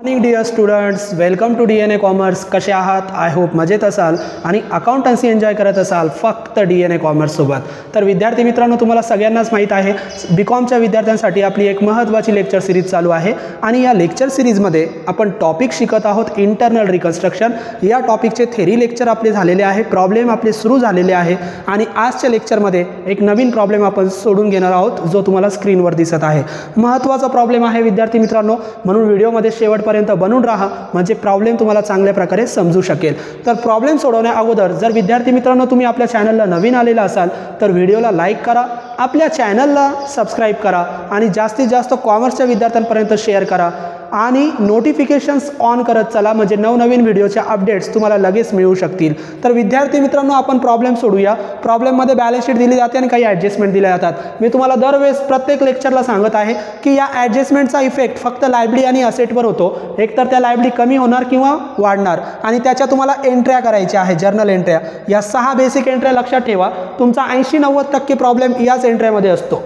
Morning dear students, welcome to DNA commerce. कसे आहात? I hope मजेत असाल आणि अकाउंटन्सी एन्जॉय करत असाल फक्त DNA कॉमर्ससोबत. तर विद्यार्थी मित्रांनो, तुम्हाला सगळ्यांनाच माहीत आहे BComच्या विद्यार्थ्यांसाठी आपली एक महत्त्वाची लेक्चर सिरीज चालू आहे आणि या लेक्चर सिरीजमध्ये आपण टॉपिक शिकत आहोत इंटरनल रिकन्स्ट्रक्शन. या टॉपिकचे थेरी लेक्चर आपले झालेले आहे, प्रॉब्लेम आपले सुरू झालेले आहे आणि आजच्या लेक्चरमध्ये एक नवीन प्रॉब्लेम आपण सोडून घेणार आहोत जो तुम्हाला स्क्रीनवर दिसत आहे. महत्त्वाचा प्रॉब्लेम आहे विद्यार्थी मित्रांनो, म्हणून व्हिडिओमध्ये शेवटपर्यंत बनून राहा म्हणजे प्रॉब्लेम तुम्हाला चांगल्या प्रकारे समजू शकेल. तर प्रॉब्लेम सोडवण्या अगोदर जर विद्यार्थी मित्रांनो तुम्ही आपल्या चॅनलला नवीन आलेला असाल तर व्हिडिओला लाईक करा, आपल्या चॅनलला सबस्क्राईब करा आणि जास्तीत जास्त कॉमर्सच्या विद्यार्थ्यांपर्यंत शेअर करा आणि नोटिफिकेशन्स ऑन करत चला म्हणजे नवनवीन व्हिडिओच्या अपडेट्स तुम्हाला लगेच मिळू शकतील. तर विद्यार्थी मित्रांनो, आपण प्रॉब्लेम सोडूया. प्रॉब्लेममध्ये बॅलन्स शीट दिली जाते आणि काही ॲडजस्टमेंट दिल्या जातात. मी तुम्हाला दरवेळेस प्रत्येक लेक्चरला सांगत आहे की या ॲडजस्टमेंटचा इफेक्ट फक्त लायबिलिटी आणि असेटवर होतो. एकतर त्या लायबिलिटी कमी होणार किंवा वाढणार आणि त्याच्या तुम्हाला एंट्र्या करायच्या आहेत, जर्नल एंट्र्या. या 6 बेसिक एंट्र्या लक्षात ठेवा. तुमचा 80-90% प्रॉब्लेम याच एंट्र्यामध्ये असतो.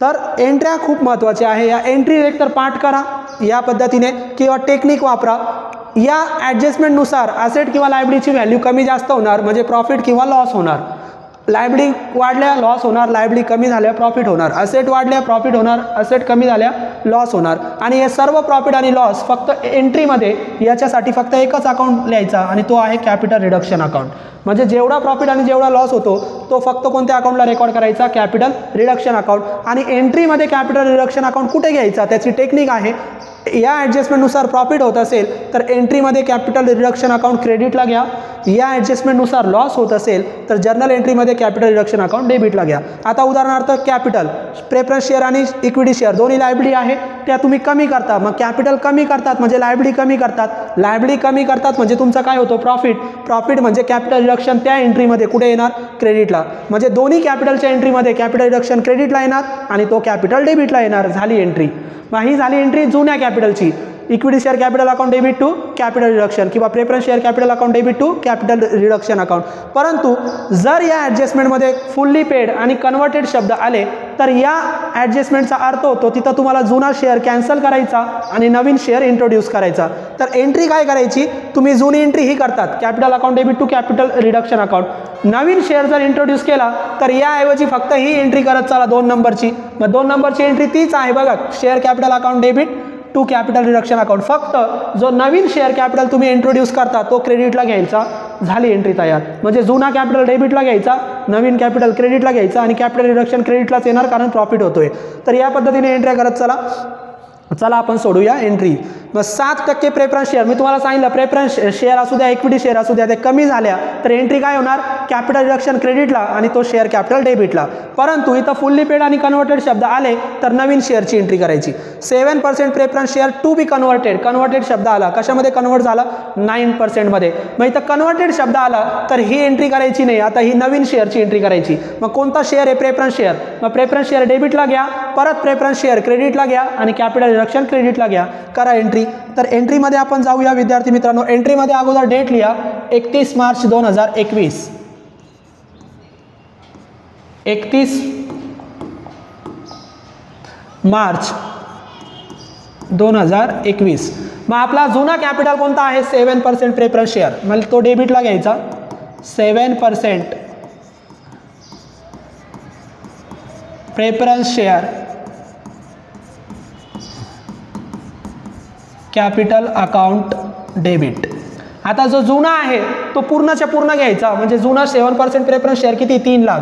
तर एंट्र्या खूप महत्त्वाच्या आहे. या एंट्री एकतर पाठ करा या पद्धतीने किंवा टेक्निक वापरा. या ॲडजस्टमेंटनुसार असेट किंवा लायबिलिटीची व्हॅल्यू कमी जास्त होणार म्हणजे प्रॉफिट किंवा लॉस होणार. लायबिलिटी वाढल्या लॉस होणार, लायबिलिटी कमी झाल्या प्रॉफिट होणार. असेट वाढल्या प्रॉफिट होणार, असेट कमी झाल्या लॉस होणार. आणि हे सर्व प्रॉफिट आणि लॉस फक्त एंट्रीमध्ये याच्यासाठी फक्त एकच अकाउंट लिहायचा आणि तो आहे कॅपिटल रिडक्शन अकाउंट. म्हणजे जेवढा प्रॉफिट आणि जेवढा लॉस होतो तो फक्त कोणत्या अकाउंटला रेकॉर्ड करायचा? Capital reduction account. आणि एंट्रीमध्ये कॅपिटल रिडक्शन अकाउंट कुठे घ्यायचा त्याची टेक्निक आहे. या ॲडजस्टमेंटनुसार प्रॉफिट होत असेल तर एंट्रीमध्ये कॅपिटल रिडक्शन अकाउंट क्रेडिटला घ्या. या ॲडजस्टमेंटनुसार लॉस होत असेल तर जर्नल एंट्रीमध्ये कॅपिटल रिडक्शन अकाउंट डेबिटला घ्या. आता उदाहरणार्थ कॅपिटल, प्रेफरन्स शेअर आणि इक्विटी शेअर दोन्ही लायबिलिटी आहे, त्या तुम्ही कमी करता. मग कॅपिटल कमी करतात म्हणजे लायबिलिटी कमी करतात, लायबिलिटी कमी करतात म्हणजे तुमचा काय होतो? प्रॉफिट. प्रॉफिट म्हणजे कॅपिटल रिडक्शन त्या एंट्रीमध्ये कुठे येणार? क्रेडिटला. म्हणजे दोन्ही कॅपिटलच्या एंट्रीमध्ये कॅपिटल रिडक्शन क्रेडिटला येणार आणि तो कॅपिटल डेबिटला येणार. झाली एंट्री. मग ही झाली एंट्री जुन्या कॅपिटलची. Equity share capital account debit to capital reduction किंवा preference share capital account debit to capital reduction account. परंतु जर या ॲडजस्टमेंटमध्ये फुल्ली पेड आणि कन्वर्टेड शब्द आले तर या ॲडजस्टमेंटचा अर्थ होतो तिथं तुम्हाला जुना शेअर कॅन्सल करायचा आणि नवीन शेअर इंट्रोड्यूस करायचा. तर एंट्री काय करायची? तुम्ही जुनी एंट्री ही करतात, capital account debit to capital reduction account. नवीन शेअर जर इंट्रोड्यूस केला तर याऐवजी फक्त ही एंट्री करत चला 2 नंबरची. मग 2 नंबरची एंट्री तीच आहे बघा, share capital account debit to capital reduction account. फक्त जो नवीन शेअर कॅपिटल तुम्ही इंट्रोड्यूस करता तो क्रेडिटला घ्यायचा. झाली एंट्री तयार. म्हणजे जुना कॅपिटल डेबिटला घ्यायचा, नवीन कॅपिटल क्रेडिटला घ्यायचा आणि कॅपिटल रिडक्शन क्रेडिटलाच येणार कारण प्रॉफिट होतोय. तर या पद्धतीने एंट्र्या करत चला. चला आपण सोडूया एंट्री. मग 7% प्रेफरन्स शेअर, मी तुम्हाला सांगितलं प्रेफरन्स शेअर असू द्या इक्विटी शेअर असू द्या ते कमी झाल्या तर एंट्री काय होणार? कॅपिटल रिडक्शन क्रेडिटला आणि तो शेअर कॅपिटल डेबिटला. परंतु इथं फुल्ली पेड आणि कन्वर्टेड शब्द आले तर नवीन शेअरची एंट्री करायची. 7% preference share to be converted. Converted शब्द आला, कशामध्ये कन्वर्ट झाला? 9% मध्ये. मग इथं कन्वर्टेड शब्द आला तर ही एंट्री करायची नाही, आता ही नवीन शेअरची एंट्री करायची. मग कोणता शेअर आहे? Preference share. मग प्रेफरन्स शेअर डेबिटला घ्या, परत प्रेफरन्स शेअर क्रेडिटला घ्या आणि कॅपिटल रिडक्शन क्रेडिटला घ्या. करा एंट्री. तर एंट्रीमध्ये आपण जाऊया विद्यार्थी मित्रांनो. एंट्रीमध्ये अगोदर डेट लिहा 31 मार्च 2021. 31 मार्च 2021. मग आपला जुना कॅपिटल कोणता आहे? 7% प्रेफरन्स शेअर. म्हणजे तो डेबिटला घ्यायचा. 7% preference share capital account debit. आता जो जुना आहे तो पूर्णच्या पूर्ण घ्यायचा. म्हणजे जुना 7% प्रेफरन्स शेअर किती? 3 लाख.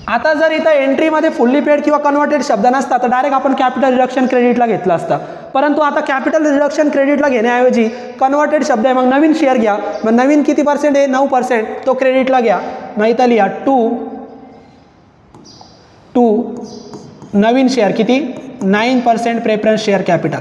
आता जर इथं एंट्रीमध्ये फुल्ली पेड किंवा कन्वर्टेड शब्द नसता तर डायरेक्ट आपण कॅपिटल रिडक्शन क्रेडिटला घेतला असता. परंतु आता कॅपिटल रिडक्शन क्रेडिटला घेण्याऐवजी कन्वर्टेड शब्द आहे, मग नवीन शेअर घ्या. मग नवीन किती पर्सेंट आहे? 9%. तो क्रेडिटला घ्या. मग इथं लिहा टू नवीन शेअर किती? 9% प्रेफरन्स शेअर कॅपिटल.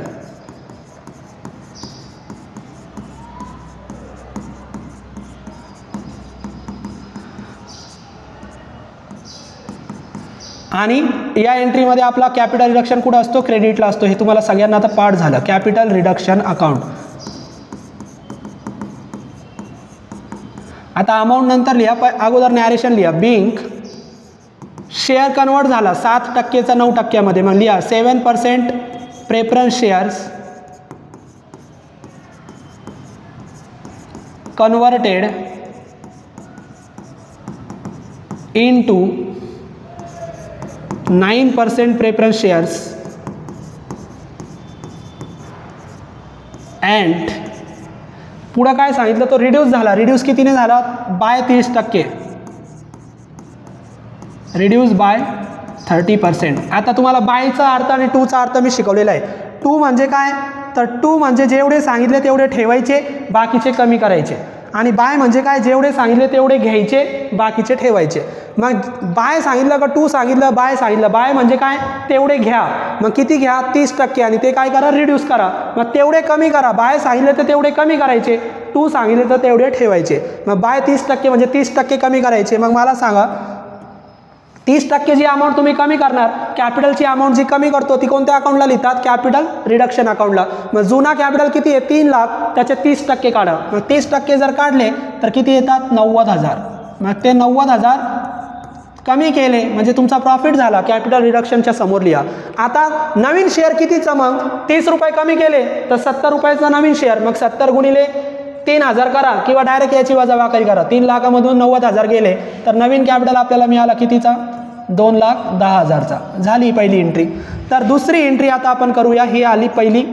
आणि या एंट्रीमध्ये आपला कॅपिटल रिडक्शन कुठं असतो? क्रेडिटला असतो. हे तुम्हाला सगळ्यांना आता पाठ झालं. Capital reduction account. आता अमाऊंट नंतर लिहा, अगोदर नॅरेशन लिहा. बिंग शेअर कन्वर्ट झाला 7%चा 9%मध्ये, मग लिहा 7% preference shares converted into 9% preference shares and पुढं काय सांगितलं, तो रिड्यूस झाला. रिड्यूस कितीने झाला? By 30%, reduce by 30%. आता तुम्हाला बायचा अर्थ आणि टूचा अर्थ मी शिकवलेला आहे. टू म्हणजे काय, तर टू म्हणजे जेवढे सांगितले तेवढे ठेवायचे, बाकीचे कमी करायचे. आणि बाय म्हणजे काय, जेवढे सांगितले तेवढे घ्यायचे, बाकीचे ठेवायचे. मग बाय सांगितलं का टू सांगितलं, बाय सांगितलं. बाय म्हणजे काय, तेवढे घ्या. मग किती घ्या? 30%. आणि ते काय करा, रिड्यूस करा. मग तेवढे कमी करा. बाय सांगितले तर तेवढे कमी करायचे, टू सांगितले तर तेवढे ठेवायचे. मग बाय 30% म्हणजे 30% कमी करायचे. मग मला सांगा 30% जी अमाऊंट तुम्ही कमी करणार, कॅपिटलची अमाऊंट जी कमी करतो ती कोणत्या अकाउंटला लिहितात? कॅपिटल रिडक्शन अकाउंटला. मग जुना कॅपिटल किती आहे? 3 लाख, त्याचे 30% काढा. मग 30% जर काढले तर किती येतात? 90,000. मग ते 90,000 कमी केले म्हणजे तुमचा प्रॉफिट झाला. कॅपिटल रिडक्शनच्या समोर लिहा. आता नवीन शेअर कितीचं, मग 30 रुपये कमी केले तर 70 रुपयाचा नवीन शेअर. मग 70 गुणिले 3000 करा किंवा डायरेक्ट याची वजाबाकी करा. 3 लाखामधून 90,000 गेले तर नवीन कॅपिटल आपल्याला मिळाला कितीचा? 2,10,000चा. झाली पहिली एंट्री. तर दुसरी एंट्री आता आपण करूया. ही आली पहिली.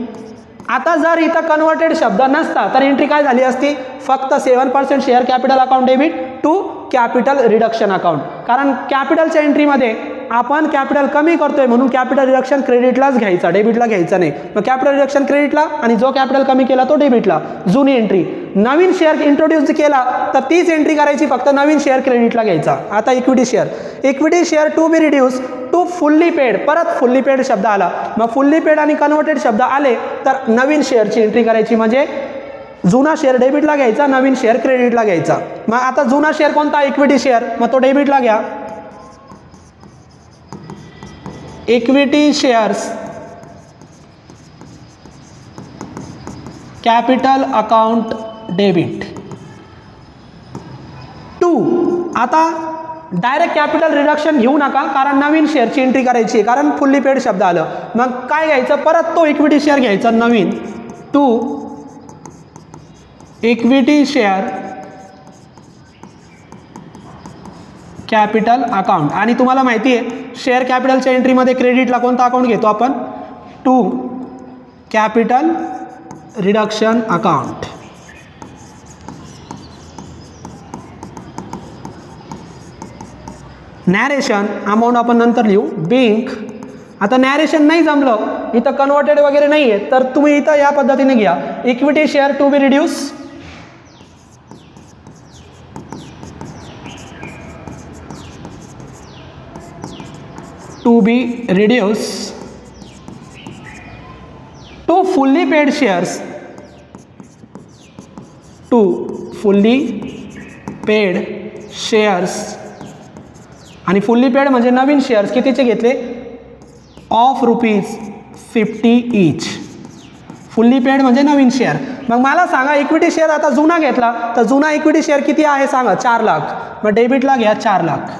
आता जर इथं कन्वर्टेड शब्द नसता तर एंट्री काय झाली असती? फक्त 7% share capital account debit to capital reduction account. कारण कॅपिटलच्या एंट्रीमध्ये आपण कॅपिटल कमी करतोय म्हणून कॅपिटल रिडक्शन क्रेडिटलाच घ्यायचा, डेबिटला घ्यायचा नाही. मग कॅपिटल रिडक्शन क्रेडिटला आणि जो कॅपिटल कमी केला तो डेबिटला. जुनी एंट्री. नवीन शेअर इंट्रोड्यूस केला तर तीच एंट्री करायची, फक्त नवीन शेअर क्रेडिटला घ्यायचा. आता equity share. Equity share to be reduce to fully paid. परत फुल्ली पेड शब्द आला. मग फुल्ली पेड आणि कन्वर्टेड शब्द आले तर नवीन शेअरची एंट्री करायची. म्हणजे जुना शेअर डेबिटला घ्यायचा, नवीन शेअर क्रेडिटला घ्यायचा. मग आता जुना शेअर कोणता? Equity share. मग तो डेबिटला घ्या. Equity shares capital account debit to. आता डायरेक्ट कॅपिटल रिडक्शन घेऊ नका, कारण नवीन शेअरची एंट्री करायची, कारण फुल्ली पेड शब्द आलं. मग काय घ्यायचं? परत तो इक्विटी शेअर घ्यायचा नवीन. To equity share capital account. आणि तुम्हाला माहिती आहे शेअर कॅपिटलच्या एंट्रीमध्ये क्रेडिटला कोणता अकाउंट घेतो आपण? To capital reduction account. Narration amount आपण नंतर लिहू. बिंक. आता नॅरेशन नाही जमलं, इथं कन्वर्टेड वगैरे नाही आहे, तर तुम्ही इथं या पद्धतीने घ्या. Equity share to be reduce to fully paid shares to fully paid shares. आणि फुल्ली पेड म्हणजे नवीन शेअर्स कितीचे घेतले? Of ₹50 each. फुल्ली पेड म्हणजे नवीन शेअर. मग मला सांगा इक्विटी शेअर आता जुना घेतला तर जुना इक्विटी शेअर किती आहे सांगा? 4 लाख. मग डेबिटला घ्या 4 लाख.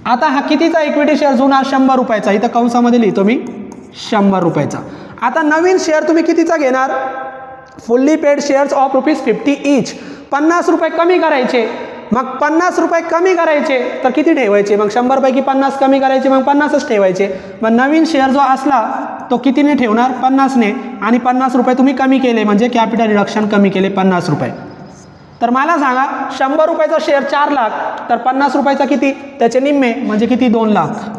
आता हा कितीचा इक्विटी शेअर जुना? 100 रुपयाचा. इथं कंसामध्ये लिहितो मी 100 रुपयाचा. आता नवीन शेअर तुम्ही कितीचा घेणार? Fully paid shares of ₹50 each. 50 रुपये कमी करायचे. मग 50 रुपये कमी करायचे तर किती ठेवायचे? मग 100 पैकी 50 कमी करायचे, मग 50च ठेवायचे. मग नवीन शेअर जो असला तो कितीने ठेवणार? 50ने. आणि 50 रुपये तुम्ही कमी केले म्हणजे कॅपिटल रिडक्शन कमी केले 50 रुपये. तर मला सांगा 100 रुपयाचा शेअर 4 लाख तर 50 रुपयाचा किती? त्याचे निम्मे म्हणजे किती? 2 लाख.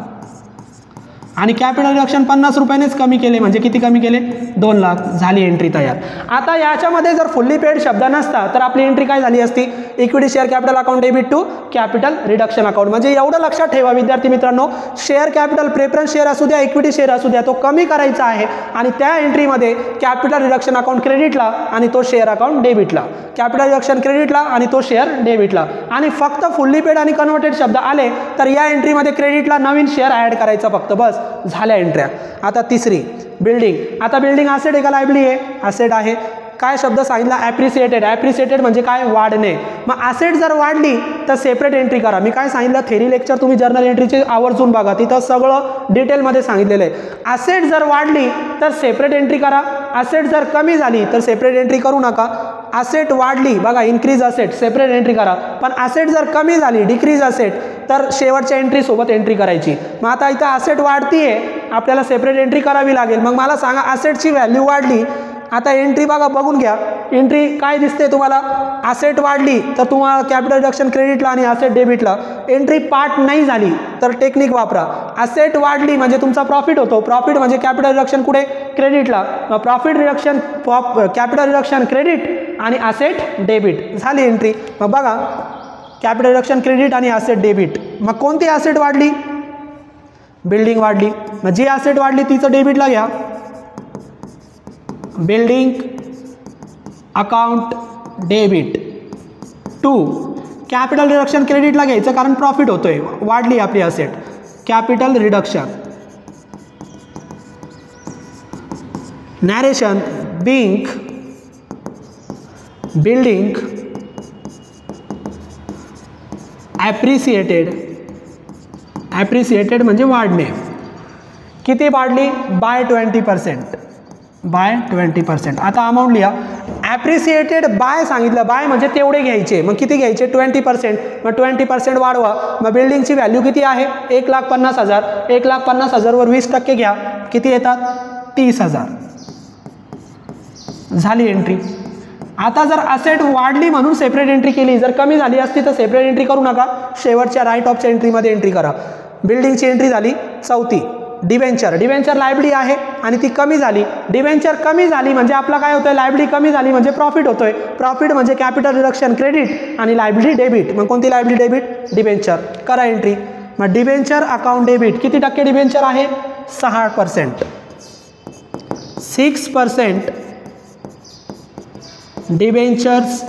आणि कॅपिटल रिडक्शन 50 रुपयानेच कमी केले म्हणजे किती कमी केले? 2 लाख. झाली एंट्री तयार. आता याच्यामध्ये जर फुल्ली पेड शब्द नसता तर आपली एंट्री काय झाली असती? Equity share capital account debit to capital reduction account. म्हणजे एवढं लक्षात ठेवा विद्यार्थी मित्रांनो, शेअर कॅपिटल प्रेफरन्स शेअर असू द्या, इक्विटी शेअर असू द्या, तो कमी करायचा आहे. आणि त्या एंट्रीमध्ये कॅपिटल रिडक्शन अकाउंट क्रेडिटला आणि तो शेअर अकाउंट डेबिटला. कॅपिटल रिडक्शन क्रेडिटला आणि तो शेअर डेबिटला. आणि फक्त फुल्ली पेड आणि कन्वर्टेड शब्द आले तर या एंट्रीमध्ये क्रेडिटला नवीन शेअर ॲड करायचा फक्त, बस झाल्या एंट्र्या. आता तिसरी बिल्डिंग. आता बिल्डिंग असेट आहे का लायबिलिटी आहे? असेट आहे. काय शब्द सांगितला, ॲप्रिसिएटेड. ॲप्रिसिएटेड म्हणजे काय, वाढणे. मग ॲसेट जर वाढली तर सेपरेट एंट्री करा. मी काय सांगितलं, थेरी लेक्चर तुम्ही जर्नल एंट्रीचे आवर्जून बघा, तिथं सगळं डिटेलमध्ये सांगितलेलं आहे. ॲसेट जर वाढली तर सेपरेट एंट्री करा, ॲसेट जर कमी झाली तर सेपरेट एंट्री करू नका. ॲसेट वाढली बघा, इन्क्रीज असेट, सेपरेट एंट्री करा. पण ॲसेट जर कमी झाली, डिक्रीज असेट, तर शेवटच्या एंट्रीसोबत एंट्री करायची. मग आता इथं ॲसेट वाढतीये, आपल्याला सेपरेट एंट्री करावी लागेल. मग मला सांगा, ॲसेटची व्हॅल्यू वाढली, आता एंट्री बघा, बघून घ्या एंट्री काय दिसते तुम्हाला. ॲसेट वाढली तर तुम्हाला कॅपिटल रिडक्शन क्रेडिटला आणि ॲसेट डेबिटला एंट्री पार्ट नाही झाली तर टेक्निक वापरा. ॲसेट वाढली म्हणजे तुमचा प्रॉफिट होतो, प्रॉफिट म्हणजे कॅपिटल रिडक्शन कुठे, क्रेडिटला. मग profit reduction, capital reduction credit आणि ॲसेट डेबिट झाली एंट्री. मग बघा, कॅपिटल रिडक्शन क्रेडिट आणि ॲसेट डेबिट. मग कोणती ॲसेट वाढली, बिल्डिंग वाढली. मग जी ॲसेट वाढली तिचं डेबिटला घ्या, building account debit. 2 capital reduction क्रेडिटला घ्यायचं कारण प्रॉफिट होतोय, वाढली आपली asset. Capital reduction. Narration, building appreciated म्हणजे वाढणे. किती वाढली, बाय 20%, बाय 20%. आता अमाऊंट लिहा. ॲप्रिसिएटेड बाय सांगितलं, बाय म्हणजे तेवढे घ्यायचे. मग किती घ्यायचे, 20%. मग 20% वाढवा. मग बिल्डिंगची व्हॅल्यू किती आहे, 1,50,000. 1,50,000 वर 20% घ्या, किती येतात, 30,000. झाली एंट्री. आता जर ॲसेट वाढली म्हणून सेपरेट एंट्री केली, जर कमी झाली असती तर सेपरेट एंट्री करू नका, शेवटच्या राईट ऑफच्या एंट्रीमध्ये एंट्री करा. बिल्डिंगची एंट्री झाली. 4थी डिबेंचर लायबिलिटी आहे आणि ती कमी झाली. डिबेंचर कमी झाली म्हणजे आपला काय होतंय, लायबिलिटी कमी झाली म्हणजे प्रॉफिट होतोय. प्रॉफिट म्हणजे कॅपिटल रिडक्शन क्रेडिट आणि लायबिलिटी डेबिट. मग कोणती लायबिलिटी डेबिट, डिबेंचर. करा एंट्री. मग डिबेंचर अकाउंट डेबिट किती टक्के डिबेंचर आहे, 6%. 6% डिबेंचर्स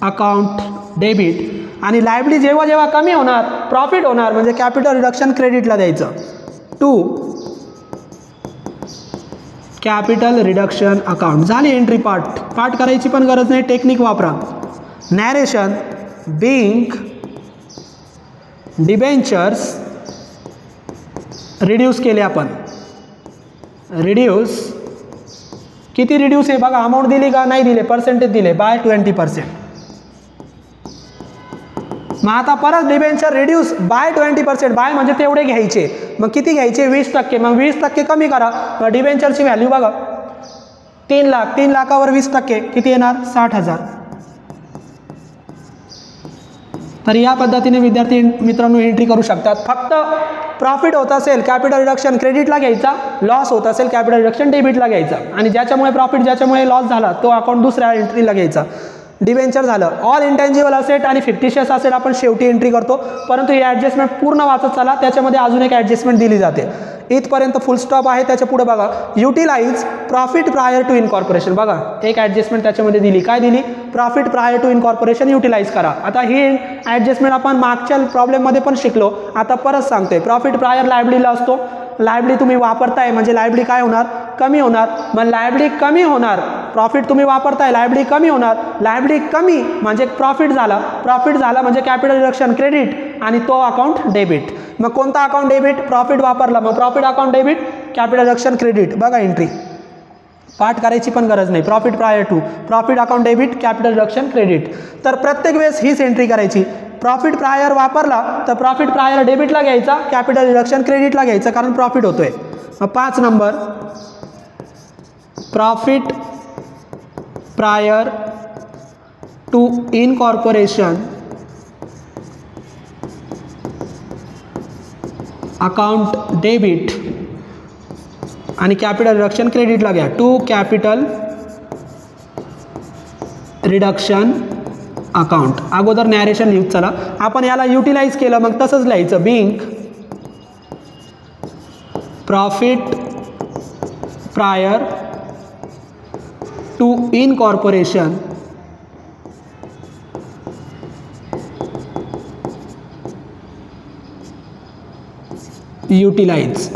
अकाउंट डेबिट आणि लायबिलिटी जेव्हा जेव्हा कमी होणार प्रॉफिट होणार म्हणजे कॅपिटल रिडक्शन क्रेडिटला द्यायचं. 2 कॅपिटल रिडक्शन अकाउंट. झाली एंट्री. पार्ट करायची पण गरज नाही, टेक्निक वापरा. नॅरेशन, बिंग डिबेंचर्स रिड्यूस केले आपण. रिड्यूस किती रिड्यूस आहे बघा, अमाऊंट दिली का नाही दिले, पर्सेंटेज दिले, बाय 20%. मग आता परत डिबेंचर रिड्यूस बाय 20%. बाय म्हणजे तेवढे घ्यायचे. मग किती घ्यायचे, 20%. मग 20% कमी करा. मग डिबेंचरची व्हॅल्यू बघा, 3 लाख. 3 लाखावर 20% किती येणार, 60,000. तर या पद्धतीने विद्यार्थी मित्रांनो एंट्री करू शकतात. फक्त प्रॉफिट होत असेल कॅपिटल रिडक्शन क्रेडिटला घ्यायचा, लॉस होत असेल कॅपिटल रिडक्शन डेबिटला घ्यायचा आणि ज्याच्यामुळे प्रॉफिट, ज्याच्यामुळे लॉस झाला तो अकाउंट दुसऱ्या एंट्रीला घ्यायचा. डिबेंचर झालं. ऑल इंटॅन्जिबल असेट आणि फिक्टिशियस असेट आपण शेवटी एंट्री करतो, परंतु ही ॲडजस्टमेंट पूर्ण वाचत चला, त्याच्यामध्ये अजून एक ॲडजस्टमेंट दिली जाते. इथपर्यंत फुल स्टॉप आहे, त्याच्या पुढे बघा. Utilise profit prior to incorporation. बघा एक ॲडजस्टमेंट त्याच्यामध्ये दिली. काय दिली, profit prior to incorporation utilise करा. आता ही ॲडजस्टमेंट आपण मागच्या प्रॉब्लेममध्ये पण शिकलो, आता परत सांगतोय. प्रॉफिट प्रायर लायबिलिटीला असतो. लायबिलिटी तुम्ही वापरताय म्हणजे लायबिलिटी काय होणार, कमी होणार. मग लायबिलिटी कमी होणार, प्रॉफिट तुम्ही वापरताय, लायबिलिटी कमी होणार. लायबिलिटी कमी म्हणजे प्रॉफिट झाला. प्रॉफिट झाला म्हणजे कॅपिटल रिडक्शन क्रेडिट आणि तो अकाउंट डेबिट. मग कोणता अकाउंट डेबिट, प्रॉफिट वापरला मग profit account debit, capital reduction credit. बघा एंट्री. पाठ करायची पण गरज नाही. Profit prior to, profit account debit, capital reduction credit. तर प्रत्येक वेळेस हीच एंट्री करायची. प्रॉफिट प्रायर वापरला तर प्रॉफिट प्रायर डेबिटला घ्यायचा, कॅपिटल रिडक्शन क्रेडिटला घ्यायचं कारण प्रॉफिट होतोय. मग 5 number profit prior to incorporation account debit आणि कॅपिटल रिडक्शन क्रेडिटला घ्या. To capital reduction account. अगोदर नॅरेशन लिहून चला. आपण याला युटिलाइज केलं मग तसंच लिहायचं. Being profit prior to incorporation utilise.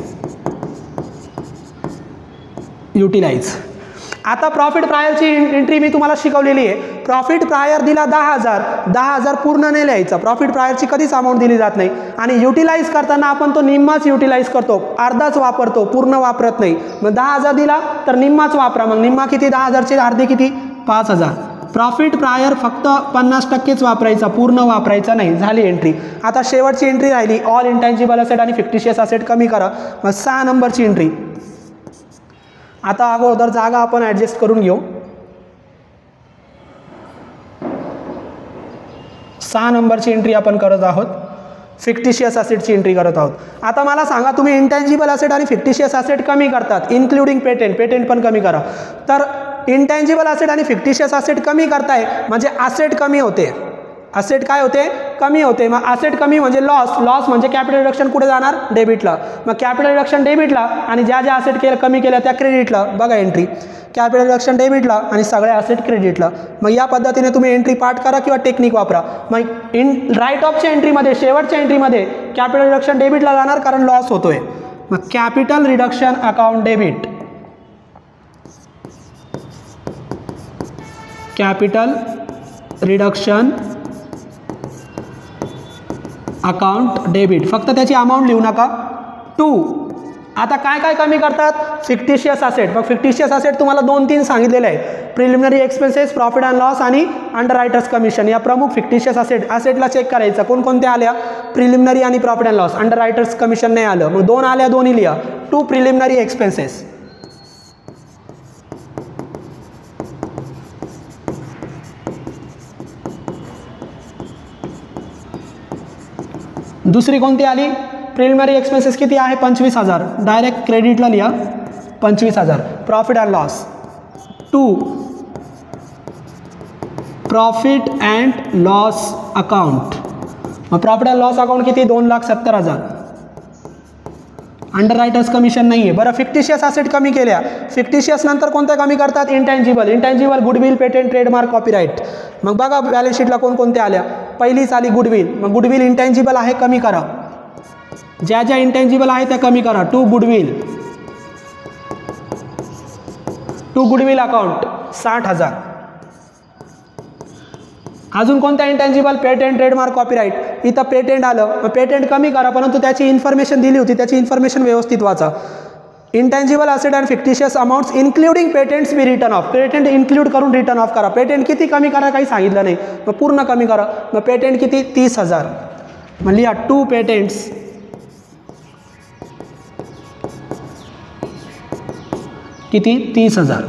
आता प्रॉफिट प्रायरची एंट्री मी तुम्हाला शिकवलेली आहे. प्रॉफिट प्रायर दिला 10,000, 10,000 पूर्ण नाही लिहायचं. प्रॉफिट प्रायरची कधीच अमाऊंट दिली जात नाही आणि युटिलाइज करताना आपण तो निम्माच युटिलाइज करतो, अर्धाच वापरतो, पूर्ण वापरत नाही. मग 10,000 दिला तर निम्माच वापरा. मग निम्मा किती? 10,000चे अर्धे किती? 5,000. प्रॉफिट प्रायर फक्त 50%च वापरायचा, पूर्ण वापरायचा नाही. झाली एंट्री. आता शेवटची एंट्री राहिली ऑल इंटँजिबल असेट आणि फिक्टिशियस असेट कमी करा. मग 6 नंबरची एंट्री. आता अगोदर जागा आपण ॲडजस्ट करून घेऊ. 6 नंबरची एंट्री आपण करत आहोत. फिक्टिशियस असेटची एंट्री करत आहोत. आता मला सांगा, तुम्ही इंटँजिबल असेट आणि फिक्टिशियस असेट कमी करतात, इन्क्लुडिंग पेटेंट, पेटेंट पण कमी करा. तर इंटँजिबल असेट आणि फिक्टिशियस असेट कमी करताय म्हणजे असेट कमी होते. असेट काय होते? कमी होते. मग असेट कमी म्हणजे लॉस, लॉस म्हणजे कॅपिटल रिडक्शन कुठे जाणार? डेबिटला. मग कॅपिटल रिडक्शन डेबिटला आणि ज्या ज्या असेट कमी केल्या त्या क्रेडिटला. बघा एंट्री, कॅपिटल रिडक्शन डेबिटला आणि सगळे असेट क्रेडिटला. मग या पद्धतीने तुम्ही एंट्री पार्ट करा किंवा टेक्निक वापरा. मग राईट ऑफच्या एंट्रीमध्ये, शेवटच्या एंट्रीमध्ये कॅपिटल रिडक्शन डेबिटला जाणार कारण लॉस होतोय. मग capital reduction account debit, capital reduction account debit, फक्त त्याची अमाऊंट लिहू नका. 2. आता काय काय कमी करतात? Fictitious asset. मग फिक्टिशियस असेट तुम्हाला 2-3 सांगितलेले आहे. Preliminary expenses, profit and loss आणि अंडर रायटर्स कमिशन. या प्रमुख फिक्टिशियस असेटला चेक करायचं कोणकोणत्या आल्या? प्रिलिमिनरी आणि profit and loss. Under writers commission नाही आलं. मग 2 आल्या, 2 लिहा. 2 प्रिलिमिनरी एक्सपेन्सेस. दुसरी कोणती आली? प्रिलिमिनरी एक्सपेन्सेस किती आहे? 25,000. डायरेक्ट क्रेडिटला लिहा 25,000. Profit and loss 2. Profit and loss account. मग प्रॉफिट अँड लॉस अकाउंट किती? 2,70,000. अंडर रायटर्स कमिशन नाही आहे. बरं, फिक्टिशियस असेट कमी केल्या. फिक्टिशियस नंतर कोणत्या कमी करतात? Intangible. Intangible goodwill, patent, trademark, copyright. मग बघा बॅलन्स शीटला कोणकोणत्या आल्या. पहिलीच आली गुडविल. मग गुडविल इंटँजिबल आहे, कमी करा. ज्या ज्या इंटँजिबल आहे त्या कमी करा. 2 गुडविल, 2 गुडविल अकाउंट 60,000. अजून कोणत्या इंटँजिबल? Patent, trademark, copyright. इथं पेटेंट आलं, मग पेटेंट कमी करा, परंतु त्याची इन्फॉर्मेशन दिली होती, त्याची इन्फॉर्मेशन व्यवस्थित वाचा. Intangible asset and fictitious amounts including patents be written off. Patent include करून रिटर्न ऑफ करा. पेटेंट किती कमी करा काही सांगितलं नाही, मग पूर्ण कमी करा. मग पेटेंट किती? 30,000. मग लिहा 2 पेटेंट्स किती? 30,000.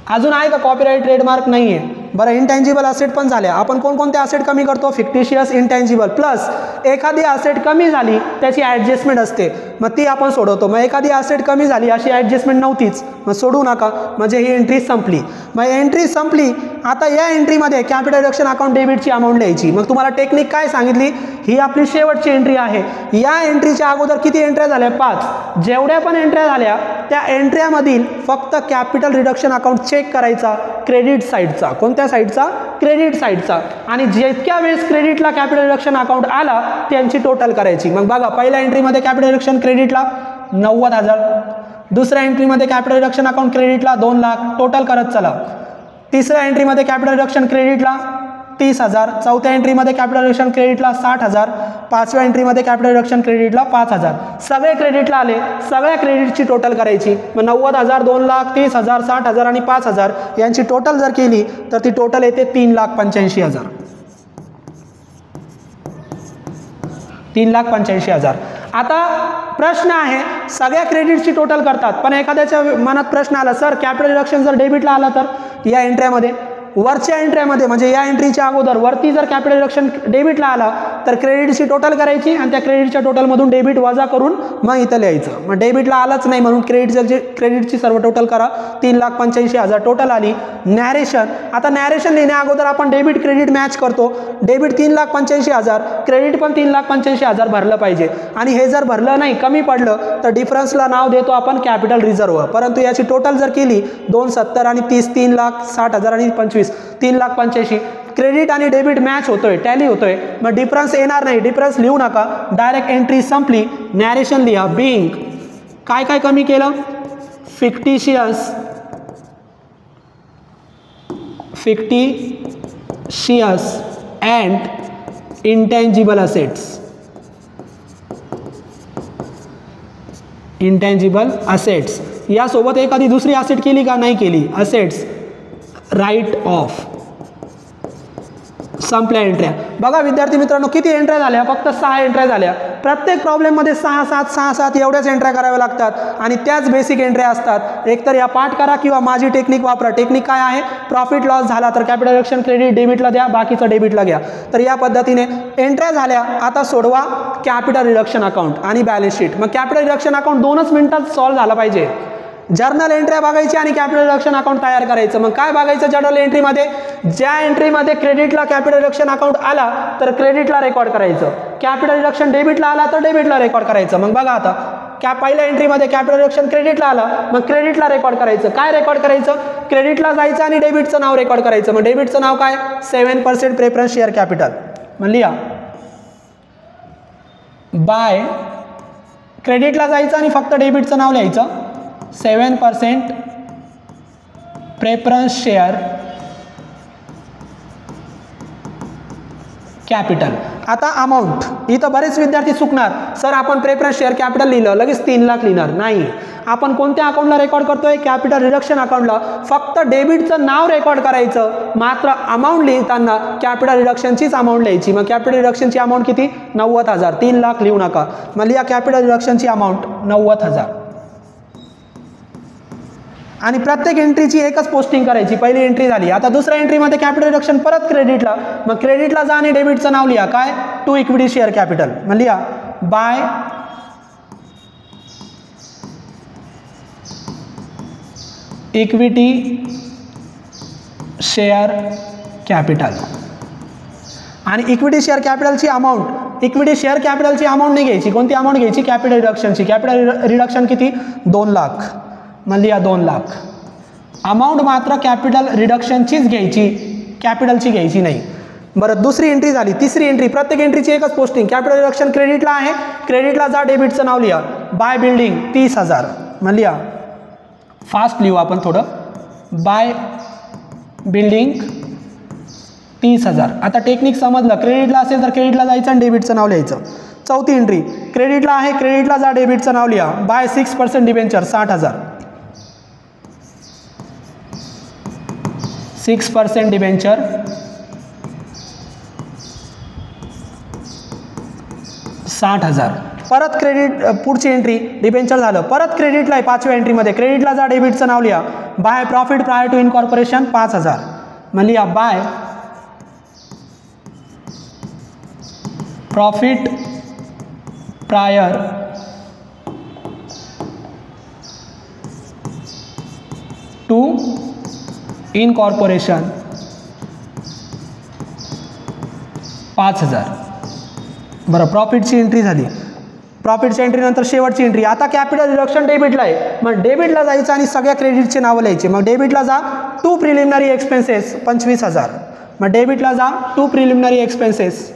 अजून आहे का? कॉपीराईट, ट्रेडमार्क नाही आहे. बरं, इंटँजिबल असेट पण झाल्या. आपण कोणकोणते असेट कमी करतो? Fictitious, intangible. प्लस एखादी असेट कमी झाली त्याची ॲडजस्टमेंट असते, मग ती आपण सोडवतो. मग एखादी असेट कमी झाली अशी ॲडजस्टमेंट नव्हतीच, मग सोडू नका. म्हणजे ही एंट्री संपली. मग एंट्री संपली. आता या एंट्रीमध्ये कॅपिटल रिडक्शन अकाउंट डेबिटची अमाऊंट लिहायची. मग तुम्हाला टेक्निक काय सांगितली? ही आपली शेवटची एंट्री आहे. या एंट्रीच्या अगोदर किती एंट्र्या झाल्या? 5. जेवढ्या पण एंट्र्या झाल्या त्या एंट्र्यामधील फक्त कॅपिटल रिडक्शन अकाउंट चेक करायचा क्रेडिट साईडचा. कोणत्या साईडचा? क्रेडिट साईडचा. आणि जितक्या वेळेस क्रेडिटला कॅपिटल रिडक्शन अकाउंट आला त्यांची टोटल करायची. मग बघा, पहिल्या एंट्रीमध्ये कॅपिटल रिडक्शन क्रेडिटला 90,000. दुसऱ्या एंट्रीमध्ये कॅपिटल रिडक्शन अकाउंट क्रेडिटला 2 लाख. टोटल करत चला. तिसऱ्या एंट्रीमध्ये कॅपिटल रिडक्शन क्रेडिटला 30,000. चौथ्या एंट्रीमध्ये कॅपिटल रिडक्शन क्रेडिटला 60,000. 5व्या एंट्रीमध्ये कॅपिटल रिडक्शन क्रेडिटला 5,000. सगळे क्रेडिटला आले, सगळ्या क्रेडिटची टोटल करायची. मग 90,000, 2 लाख, 30,000, 60,000 आणि 5,000 यांची टोटल जर केली तर ती टोटल येते 3,85,000. 3,85,000. आता प्रश्न आहे, सगळ्या क्रेडिटची टोटल करतात, पण एखाद्याच्या मनात प्रश्न आला, सर कॅपिटल रिडक्शन जर डेबिटला आला तर या एंट्र्यामध्ये, वरच्या एंट्रीमध्ये म्हणजे या एंट्रीच्या अगोदर वरती जर कॅपिटल रिडक्शन डेबिटला आला तर क्रेडिटची टोटल करायची आणि त्या क्रेडिटच्या टोटलमधून डेबिट वजा करून मग इथं लिहायचं. मग डेबिटला आलाच नाही म्हणून क्रेडिटची सर्व टोटल करा. 3,85,000 टोटल आली. नॅरेशन. आता नॅरेशन लिहिण्या अगोदर आपण डेबिट क्रेडिट मॅच करतो. डेबिट 3,85,000, क्रेडिट पण 3,85,000 भरलं पाहिजे. आणि हे जर भरलं नाही, कमी पडलं तर डिफरन्सला नाव देतो आपण कॅपिटल रिझर्व्ह. परंतु याची टोटल जर केली 270 आणि 30, 3,60,000 आणि 25, 3,85,000. क्रेडिट आणि डेबिट मॅच होतोय, टॅली होतोय. मग डिफरन्स येणार नाही, डिफरन्स लिहू नका, डायरेक्ट एंट्री संपली. नॅरेशन लिहा. बिंग काय काय कमी केलं? fictitious and intangible assets. Intangible assets यासोबत एखादी दुसरी असेट केली का? नाही केली. Assets write off. संपल्या एंट्र्या. बघा विद्यार्थी मित्रांनो किती एंट्र्या झाल्या? फक्त 6 एंट्र्या झाल्या. प्रत्येक प्रॉब्लेममध्ये 6-7 एवढ्याच एंट्र्या कराव्या लागतात आणि त्याच बेसिक एंट्र्या असतात. एकतर या पाठ करा किंवा माझी टेक्निक वापरा. टेक्निक काय आहे? प्रॉफिट लॉस झाला तर कॅपिटल रिडक्शन क्रेडिट डेबिटला द्या, बाकीचं डेबिटला घ्या. तर या पद्धतीने एंट्र्या झाल्या. आता सोडवा कॅपिटल रिडक्शन अकाउंट आणि बॅलन्स शीट. मग कॅपिटल रिडक्शन अकाउंट 2च मिनिटात सॉल्व्ह झाला पाहिजे. जर्नल एंट्री बघायची आणि कॅपिटल रिडक्शन अकाउंट तयार करायचं. मग काय बघायचं जर्नल एंट्रीमध्ये? ज्या एंट्रीमध्ये क्रेडिटला कॅपिटल रिडक्शन अकाउंट आला तर क्रेडिटला रेकॉर्ड करायचं, कॅपिटल रिडक्शन डेबिटला आला तर डेबिटला रेकॉर्ड करायचं. मग बघा आता पहिल्या एंट्रीमध्ये कॅपिटल रिडक्शन क्रेडिटला आला, मग क्रेडिटला रेकॉर्ड करायचं. काय रेकॉर्ड करायचं? क्रेडिटला जायचं आणि डेबिटचं नाव रेकॉर्ड करायचं. मग डेबिटचं नाव काय? 7% प्रेफरन्स शेअर कॅपिटल. मग लिहा बाय क्रेडिटला जायचं आणि फक्त डेबिटचं नाव लिहायचं 7% प्रेफरन्स शेअर कॅपिटल. आता अमाऊंट इथं बरेच विद्यार्थी चुकणार. सर आपण प्रेफरन्स शेअर कॅपिटल लिहिलं लगेच 3 लाख लिहिणार नाही. आपण कोणत्या अकाउंटला रेकॉर्ड करतोय? कॅपिटल रिडक्शन अकाउंटला. फक्त डेबिटचं नाव रेकॉर्ड करायचं, मात्र अमाऊंट लिहिताना कॅपिटल रिडक्शनचीच अमाऊंट लिहायची. मग कॅपिटल रिडक्शनची अमाऊंट किती? 90,000. 3 लाख लिहू नका. मग लिहा कॅपिटल रिडक्शनची अमाऊंट 90,000 आणि प्रत्येक एंट्रीची एकच पोस्टिंग करायची. पहिली एंट्री झाली. आता दुसऱ्या एंट्रीमध्ये कॅपिटल रिडक्शन परत क्रेडिटला. मग क्रेडिटला जा आणि डेबिटचं नाव लिहा काय? To equity share capital. मग लिहा बाय इक्विटी शेअर कॅपिटल. आणि इक्विटी शेअर कॅपिटलची अमाऊंट, इक्विटी शेअर कॅपिटलची अमाऊंट नाही घ्यायची. कोणती अमाऊंट घ्यायची? कॅपिटल रिडक्शनची. कॅपिटल रिडक्शन किती? 2 लाख. मग लिहा 2 लाख. अमाऊंट मात्र कॅपिटल रिडक्शनचीच घ्यायची, कॅपिटलची घ्यायची नाही. बरं दुसरी एंट्री झाली. तिसरी एंट्री प्रत्येक एंट्रीची एकच पोस्टिंग. कॅपिटल रिडक्शन क्रेडिटला आहे, क्रेडिटला जा, डेबिटचं नाव लिहा बाय बिल्डिंग 30,000. मग लिहा फास्ट लिहू आपण थोडं. By building 30,000. आता टेक्निक समजलं. क्रेडिटला असेल तर क्रेडिटला जायचं आणि डेबिटचं नाव लिहायचं. चौथी एंट्री क्रेडिटला आहे, क्रेडिटला जा, डेबिटचं नाव लिहा बाय 6% डिबेंचर 60,000. 6% डिबेंचर 60,000. परत क्रेडिट पुढची एंट्री डिबेंचर झालं. परत क्रेडिटला आहे 5व्या एंट्रीमध्ये. क्रेडिटला जा, डेबिटचं नाव लिहा by profit prior to incorporation 5,000. मग लिहा by profit prior to incorporation 5,000. बरं प्रॉफिटची एंट्री झाली. प्रॉफिटच्या एंट्रीनंतर शेवटची एंट्री. आता कॅपिटल रिडक्शन डेबिटला आहे. मग डेबिटला जायचं आणि सगळ्या क्रेडिटचे नावं लिहायचे. मग डेबिटला जा टू प्रिलिमिनरी एक्सपेन्सेस 25,000. मग डेबिटला जा टू प्रिलिमिनरी एक्सपेन्सेस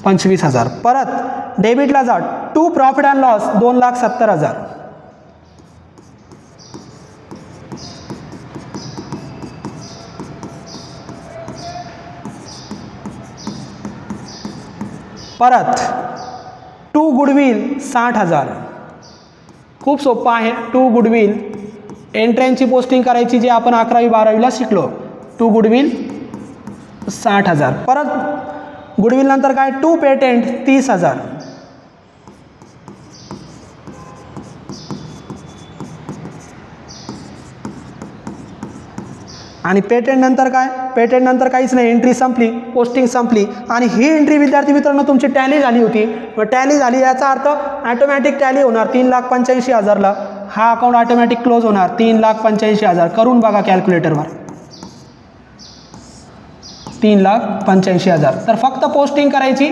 25,000. परत डेबिटला जा टू प्रॉफिट अँड लॉस 2,70,000. परत टू गुडविल 60,000. खूप सोपं आहे. टू गुडविल एंट्र्यांची पोस्टिंग करायची जे आपण 11वी-12वीला शिकलो. To goodwill 60,000. परत गुडविल नंतर काय? To patent 30,000. आणि पेटेंट नंतर काय? पेटेंट नंतर काहीच नाही. एंट्री संपली, पोस्टिंग संपली. आणि ही एंट्री विद्यार्थी मित्रांनो तुमची टॅली झाली होती. मग टॅली झाली याचा अर्थ ऑटोमॅटिक टॅली होणार 3,85,000ला. हा अकाउंट ऑटोमॅटिक क्लोज होणार 3,85,000. करून बघा कॅल्क्युलेटरवर. 3,85,000. तर फक्त पोस्टिंग करायची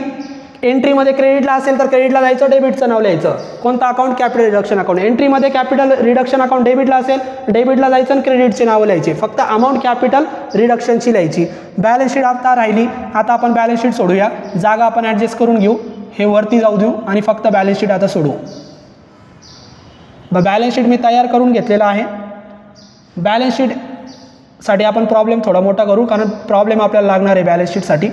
एंट्रीमध्ये क्रेडिटला असेल तर क्रेडिटला जायचं, डेबिटचं नाव लिहायचं. कोणतं अकाउंट? Capital reduction account. एंट्रीमध्ये कॅपिटल रिडक्शन अकाउंट डेबिटला असेल, डेबिटला जायचं आणि क्रेडिटचे नावं लिहायची. फक्त अमाऊंट कॅपिटल रिडक्शनची लिहायची. बॅलन्स शीट आता राहिली. आता आपण बॅलन्स शीट सोडूया. जागा आपण ॲडजस्ट करून घेऊ. हे वरती जाऊ देऊ आणि फक्त बॅलन्स शीट आता सोडू. बॅलन्स शीट मी तयार करून घेतलेला आहे. बॅलन्स शीटसाठी आपण प्रॉब्लेम थोडा मोठा करू, कारण प्रॉब्लेम आपल्याला लागणार आहे बॅलन्स शीटसाठी.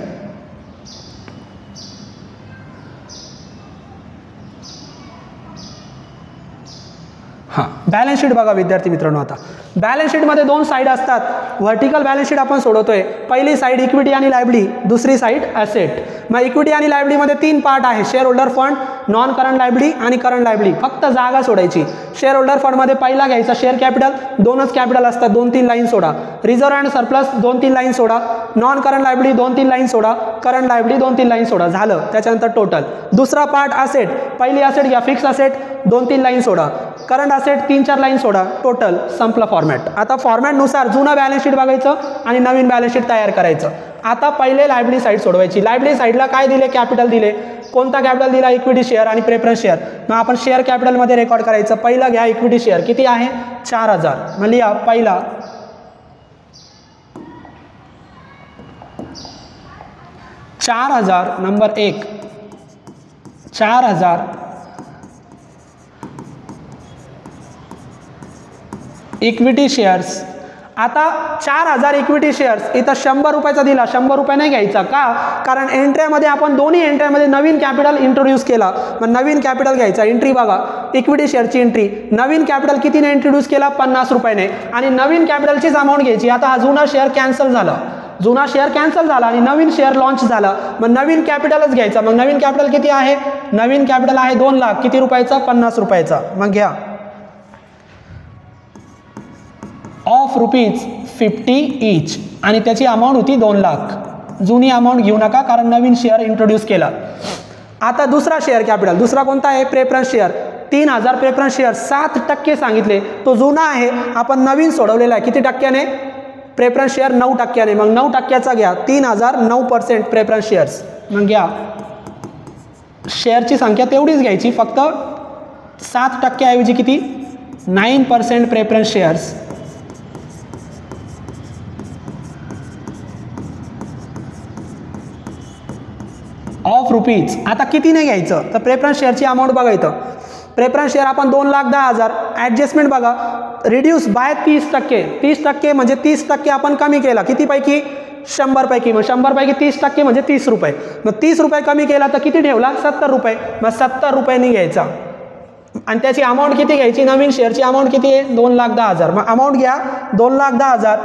हां, बॅलन्स शीट बघा विद्यार्थी मित्रांनो. आता बॅलन्स शीटमध्ये दोन साईड असतात. व्हर्टिकल बॅलन्स शीट आपण सोडवतोय. पहिली साईड इक्विटी आणि लायबिलिटी, दुसरी साईड ॲसेट. मग इक्विटी आणि लायबिलिटीमध्ये तीन पार्ट आहे: share holder fund, non current liability आणि करंट लायबिलिटी. फक्त जागा सोडायची. शेअर होल्डर फंडमध्ये पहिला घ्यायचा शेअर कॅपिटल, दोनच कॅपिटल असतात, 2-3 लाईन सोडा. रिझर्व्ह अँड सरप्लस 2-3 लाईन सोडा. नॉन करंट लायबिलिटी 2-3 लाईन सोडा. करंट लायबिलिटी 2-3 लाईन सोडा. झालं. त्याच्यानंतर टोटल. दुसरा पार्ट असेट. पहिली असेट घ्या, फिक्स असेट 2-3 लाईन सोडा. करंट असेट 3-4 लाईन सोडा. टोटल. संपला फॉर्मॅट. आता फॉर्मॅटनुसार जुनं बॅलन्स शीट बघायचं आणि नवीन बॅलन्स शीट तयार करायचं. आता पहिले लायबिलिटी साईड सोडवायची. लायबिलिटी साईडला काय दिले? कॅपिटल दिले. कोणता कॅपिटल दिला? इक्विटी शेअर आणि प्रेफरन्स शेअर. मग आपण शेअर कॅपिटलमध्ये रेकॉर्ड करायचं. पहिला घ्या इक्विटी शेअर. किती आहे? 4000. मग लिहा पहिला 4000. Number 1 4000 equity shares. आता 4000 इक्विटी शेअर्स. इथं 100 रुपयाचा दिला. 100 रुपये नाही घ्यायचा. का? कारण एंट्रीमध्ये आपण दोन्ही एंट्रीमध्ये नवीन कॅपिटल इंट्रोड्यूस केला. मग नवीन कॅपिटल घ्यायचा. एंट्री बघा, इक्विटी शेअरची एंट्री. नवीन कॅपिटल कितीने इंट्रोड्यूस केला? 50 रुपयाने. आणि नवीन कॅपिटलचीच अमाऊंट घ्यायची. आता हा जुना शेअर कॅन्सल झाला. जुना शेअर कॅन्सल झाला आणि नवीन शेअर लॉन्च झाला. मग नवीन कॅपिटलच घ्यायचा. मग नवीन कॅपिटल किती आहे? नवीन कॅपिटल आहे 2 लाख. किती रुपयाचा? 50 रुपयाचा. मग घ्या ऑफ ₹50 ईच आणि त्याची अमाऊंट होती 2 लाख. जुनी अमाऊंट घेऊ नका, कारण नवीन शेअर इंट्रोड्यूस केला. आता दुसरा शेअर कॅपिटल. दुसरा कोणता आहे? Preference share. 3000 preference share. 7% सांगितले. तो जुना आहे. आपण नवीन सोडवलेला आहे. किती टक्क्याने? Preference share 9%. मग 9%चा घ्या. 3000 9% प्रेफरन्स शेअर्स. मग घ्या शेअरची संख्या तेवढीच घ्यायची, फक्त 7% ऐवजी किती? 9% प्रेफरन्स शेअर्स. ऑफ ₹. आता कितीने घ्यायचं? तर प्रेफरन्स शेअरची अमाऊंट बघा इथं. प्रेफरन्स शेअर आपण 2,10,000. ॲडजस्टमेंट बघा, रिड्यूस बाय 30%. 30% म्हणजे 30% आपण कमी केला. कितीपैकी? 100 पैकी. मग 100 पैकी 30% म्हणजे 30 रुपये. मग 30 रुपये कमी केला तर किती ठेवला? 70 रुपये. मग 70 रुपयांनी घ्यायचा. आणि त्याची अमाऊंट किती घ्यायची? नवीन शेअरची अमाऊंट किती आहे? 2,10,000. मग अमाऊंट घ्या 2,10,000.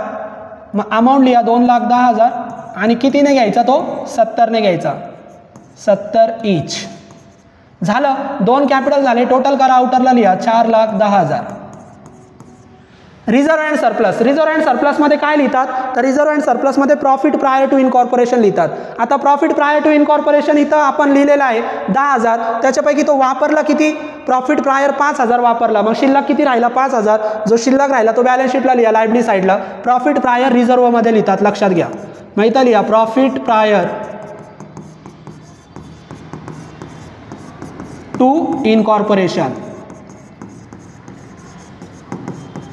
मग अमाऊंट लिहा 2,10,000 आणि कितीने घ्यायचा? तो 70ने घ्यायचा. 70 ईच. झालं. 2 कॅपिटल झाले. टोटल करा. आउटरला लिहा 4,10,000. Reserve and surplus. Reserve and सरप्लसमध्ये काय लिहितात? तर रिझर्व्ह अँड सरप्लसमध्ये प्रॉफिट प्रायर टू इनकॉर्पोरेशन लिहितात. आता प्रॉफिट प्रायर टू इनकॉर्पोरेशन इथं आपण लिहिलेलं आहे 10,000. त्याच्यापैकी तो वापरला किती? प्रॉफिट प्रायर 5,000 वापरला. मग शिल्लक किती राहिला? 5,000. जो शिल्लक राहिला तो बॅलन्स शीटला लिहा, लायबिलिटी साईडला. प्रॉफिट प्रायर रिझर्व्हमध्ये लिहितात. लक्षात घ्या. मग इथं लिहा प्रॉफिट प्रायर टू इनकॉर्पोरेशन.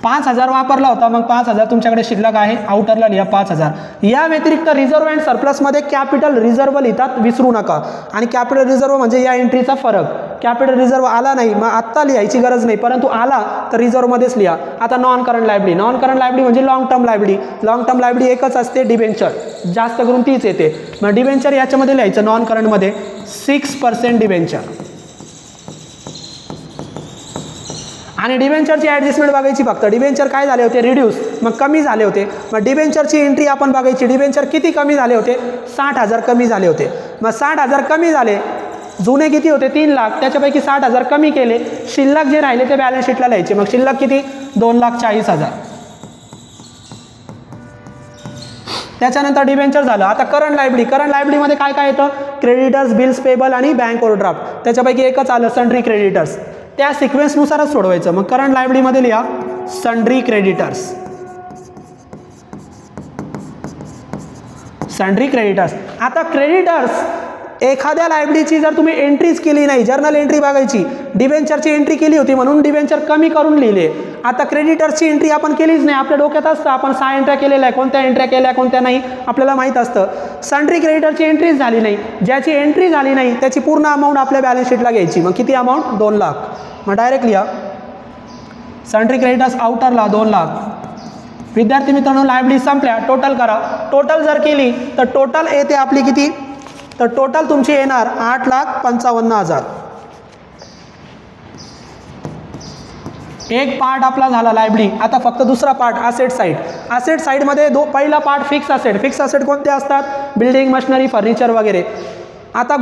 5,000 वापरला होता. मग 5,000 तुमच्याकडे शिल्लक आहे. आउटरला लिहा 5,000. या व्यतिरिक्त रिझर्व्ह अँड सरप्लसमध्ये कॅपिटल रिझर्व्ह लिहितात, विसरू नका. आणि कॅपिटल रिझर्व्ह म्हणजे या एंट्रीचा फरक. कॅपिटल रिझर्व्ह आला नाही मग आत्ता लिहायची गरज नाही, परंतु आला तर रिझर्व्हमध्येच लिहा. आता non current liability. Non current liability म्हणजे long term liability. Long term liability एकच असते, डिबेंचर. जास्त करून तीच येते. मग डिबेंचर याच्यामध्ये लिहायचं नॉन करंटमध्ये 6% डिबेंचर. आणि डिबेंचरची ॲडजस्टमेंट बघायची फक्त. डिबेंचर काय झाले होते? रिड्यूस. मग कमी झाले होते. मग डिबेंचरची एंट्री आपण बघायची. डिबेंचर किती कमी झाले होते? 60,000 कमी झाले होते. मग 60,000 कमी झाले. जुने किती होते? 3 लाख. त्याच्यापैकी 60,000 कमी केले. शिल्लक जे राहिले ते बॅलन्स शीटला लिहायचे. मग शिल्लक किती? 2,40,000. त्याच्यानंतर डिबेंचर झालं. आता करंट लायबिलिटी. करंट लायबिलिटीमध्ये काय काय येतं? क्रेडिटर्स, बिल्स पेबल आणि बँक ओव्हरड्राफ्ट. त्याच्यापैकी एकच आलं सन्ड्री क्रेडिटर्स. त्या सिक्वेन्सनुसारच सोडवायचं. मग करंट लायबिलिटीमध्ये लिहा सन्ड्री क्रेडिटर्स. Sundry creditors. आता क्रेडिटर्स एखाद्या लायबिलिटीची जर तुम्ही एंट्रीज केली नाही, जर्नल एंट्री बघायची, डिबेंचरची एंट्री केली होती म्हणून डिबेंचर कमी करून लिहिले. आता क्रेडिटर्सची एंट्री आपण केलीच नाही, आपल्या डोक्यात असतं आपण 6 एंट्र्या केलेल्या आहे, कोणत्या एंट्र्या केल्या कोणत्या नाही आपल्याला माहीत असतं. सन्ड्री क्रेडिटरची एंट्रीज झाली नाही, ज्याची एंट्री झाली नाही त्याची पूर्ण अमाऊंट आपल्या बॅलन्स शीटला घ्यायची. मग किती अमाऊंट? 2 लाख. मग डायरेक्ट लिहा सन्ड्री क्रेडिटर्स आउटरला 2 लाख. विद्यार्थी मित्रांनो लायबिलिटी संपल्या, टोटल करा. टोटल जर केली तर टोटल येते आपली किती? तर टोटल तुमची येणार 8,55,000. एक पार्ट आपला झाला लायबिलिटी. आता फक्त दुसरा पार्ट असेट साईड. असेट साईडमध्ये पहिला part fix asset. Fix asset कोणते असतात? बिल्डिंग, मशिनरी, फर्निचर वगैरे. आता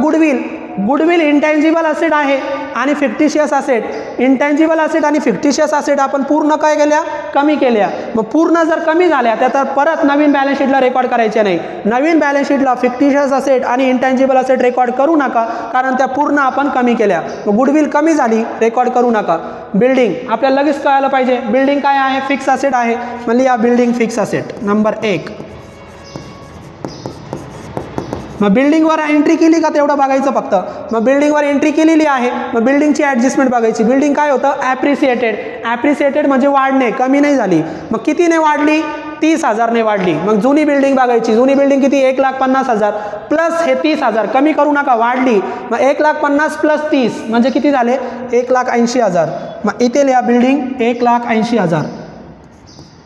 गुडविल इंटँजिबल असेट आहे आणि फिक्टिशियस असेट. इंटँजिबल असेट आणि फिक्टिशियस असेट आपण पूर्ण काय केल्या? कमी केल्या. मग पूर्ण जर कमी झाल्या तर परत नवीन बॅलन्स शीटला रेकॉर्ड करायचे नाही. नवीन बॅलन्स शीटला फिक्टिशियस असेट आणि इंटँजिबल असेट रेकॉर्ड करू नका, कारण त्या पूर्ण आपण कमी केल्या. मग गुडविल कमी झाली, रेकॉर्ड करू नका. बिल्डिंग आपल्याला लगेच कळायला पाहिजे बिल्डिंग काय आहे? फिक्स असेट आहे. म्हणजे या बिल्डिंग फिक्स असेट नंबर 1. मग बिल्डिंगवर एंट्री केली का तेवढं बघायचं फक्त. मग बिल्डिंगवर एंट्री केलेली आहे, मग बिल्डिंगची ॲडजस्टमेंट बघायची. बिल्डिंग काय होतं? ॲप्रिसिएटेड म्हणजे वाढणे, कमी नाही झाली. मग कितीने वाढली? 30,000ने वाढली. मग जुनी बिल्डिंग बघायची. जुनी बिल्डिंग किती? 1,50,000 प्लस हे 30,000 कमी करू नका, वाढली. मग 1,50,000 प्लस 30 म्हणजे किती झाले? 1,80,000. मग इथे लिहा बिल्डिंग 1,80,000.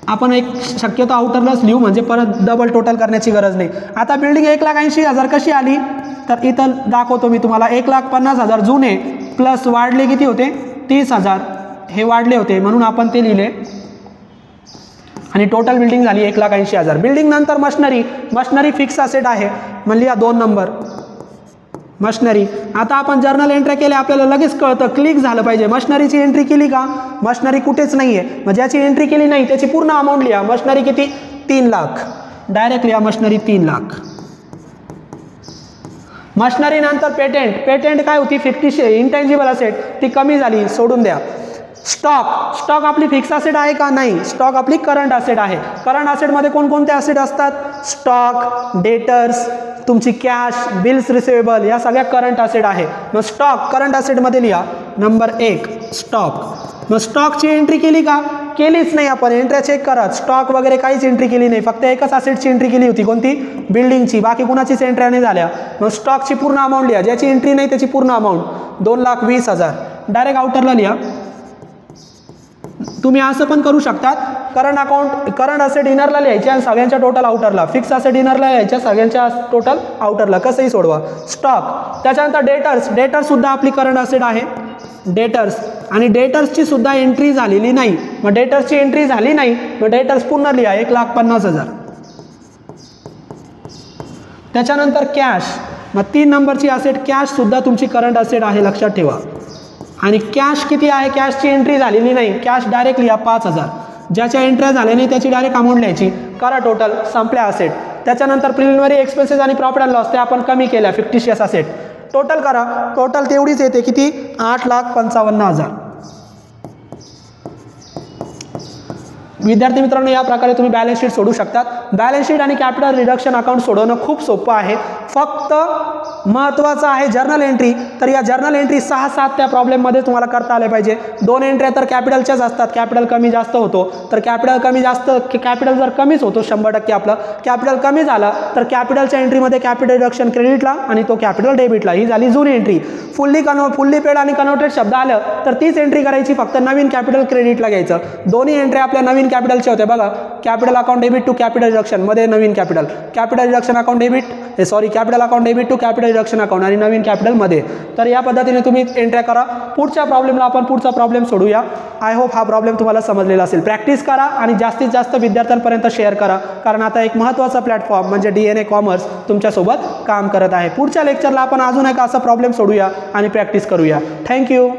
आपण एक शक्यतो आउटरलाच लिहू म्हणजे परत डबल टोटल करण्याची गरज नाही. आता बिल्डिंग 1,80,000 कशी आली? तर इथं दाखवतो मी तुम्हाला. 1,50,000 जुने प्लस वाढले किती होते? 30,000 हे वाढले होते म्हणून आपण ते लिहिले आणि टोटल बिल्डिंग झाली 1,80,000. बिल्डिंग नंतर मशनरी फिक्स असेट आहे म्हणजे या 2 नंबर मशनरी. आता आपण जर्नल एंट्री केल्या, आपल्याला लगेच कळतं, क्लिक झालं पाहिजे. मशनरीची एंट्री केली का? मशनरी कुठेच नाही आहे. मग ज्याची एंट्री केली नाही त्याची पूर्ण अमाऊंट लिहा. मशनरी किती? 3 लाख. डायरेक्ट लिहा मशनरी 3 लाख. मशनरी नंतर पेटेंट काय होती? फिक्टिशियस इंटँजिबल असेट, ती कमी झाली, सोडून द्या. स्टॉक आपली फिक्स असेट आहे का? नाही. स्टॉक आपली करंट असेट आहे. करंट असेटमध्ये कोणकोणते असेट असतात? स्टॉक, डेटर्स, तुमची कॅश, बिल्स रिसिवेबल, या सगळ्या करंट असेट आहे. मग स्टॉक करंट असेटमध्ये लिहा नंबर 1 स्टॉक. मग स्टॉकची एंट्री केली का? केलीच नाही. आपण एंट्र्या चेक करा. स्टॉक वगैरे काहीच एंट्री केली नाही, फक्त एकच असेटची एंट्री केली होती. कोणती? बिल्डिंगची. बाकी कुणाचीच एंट्र्या नाही झाल्या. मग स्टॉकची पूर्ण अमाऊंट लिहा. ज्याची एंट्री नाही त्याची पूर्ण अमाऊंट 2,20,000. डायरेक्ट आउटरला लिहा. तुम्ही असं पण करू शकता, करंट असेट इनरला लिहायचे आणि सगळ्यांच्या टोटल आउटरला. फिक्स असेट इनरला लिहायच्या, सगळ्यांच्या टोटल आउटरला. कसंही सोडवा. स्टॉक. त्याच्यानंतर डेटर्स सुद्धा आपली करंट असेट आहे. डेटर्स आणि डेटर्सची सुद्धा एंट्री झालेली नाही. मग डेटर्सची एंट्री झाली नाही, मग डेटर्स पुन्हा लिहा 1,50,000. त्याच्यानंतर कॅश. मग 3 नंबरची असेट कॅश सुद्धा तुमची करंट असेट आहे, लक्षात ठेवा. आणि कॅश किती आहे? कॅशची एंट्री झालेली नाही. कॅश डायरेक्ट लिहा 5,000. ज्याच्या एंट्र्या झाल्या नाही त्याची डायरेक्ट अमाऊंट लिहायची. करा टोटल, संपल्या असेट. त्याच्यानंतर प्रिलिमिनरी एक्सपेन्सेस आणि प्रॉफिट अँड लॉस ते आपण कमी केल्या. फिक्टिशियस असेट टोटल करा. टोटल तेवढीच येते किती? 8,55,000. विद्यार्थी मित्रांनो या प्रकारे तुम्ही बॅलन्स शीट सोडू शकतात. बॅलन्स शीट आणि कॅपिटल रिडक्शन अकाउंट सोडवणं खूप सोपं आहे. फक्त महत्त्वाचं आहे जर्नल एंट्री. तर या जर्नल एंट्री 6-7 त्या प्रॉब्लेममध्ये तुम्हाला करता आले पाहिजे. 2 एंट्र्या तर कॅपिटलच्याच असतात. कॅपिटल कमी जास्त होतो, तर कॅपिटल जर कमीच होतो 100% आपलं कॅपिटल कमी झाला तर कॅपिटलच्या एंट्रीमध्ये कॅपिटल रिडक्शन क्रेडिटला आणि तो कॅपिटल डेबिटला. ही झाली जुनी एंट्री. फुल्ली पेड आणि कन्वर्टेड शब्द आलं तर तीच एंट्री करायची, फक्त नवीन कॅपिटल क्रेडिटला घ्यायचं. दोन्ही एंट्री आपल्या नवीन कॅपिटलचे होते बघा. Capital account debit to capital reduction मध्ये नवीन capital reduction account capital account debit to capital reduction account आणि नवीन कॅपिटल मध्ये. तर या पद्धतीने तुम्ही एंट्र्या करा. पुढच्या प्रॉब्लेमला आपण पुढचा प्रॉब्लेम सोडूया. आय होप हा प्रॉब्लेम तुम्हाला समजलेला असेल. प्रॅक्टिस करा आणि जास्तीत जास्त विद्यार्थ्यांपर्यंत शेअर करा, कारण आता एक महत्त्वाचा प्लॅटफॉर्म म्हणजे DNA कॉमर्स तुमच्यासोबत काम करत आहे. पुढच्या लेक्चरला आपण अजून एक असा प्रॉब्लेम सोडूया आणि प्रॅक्टिस करूया. थँक्यू.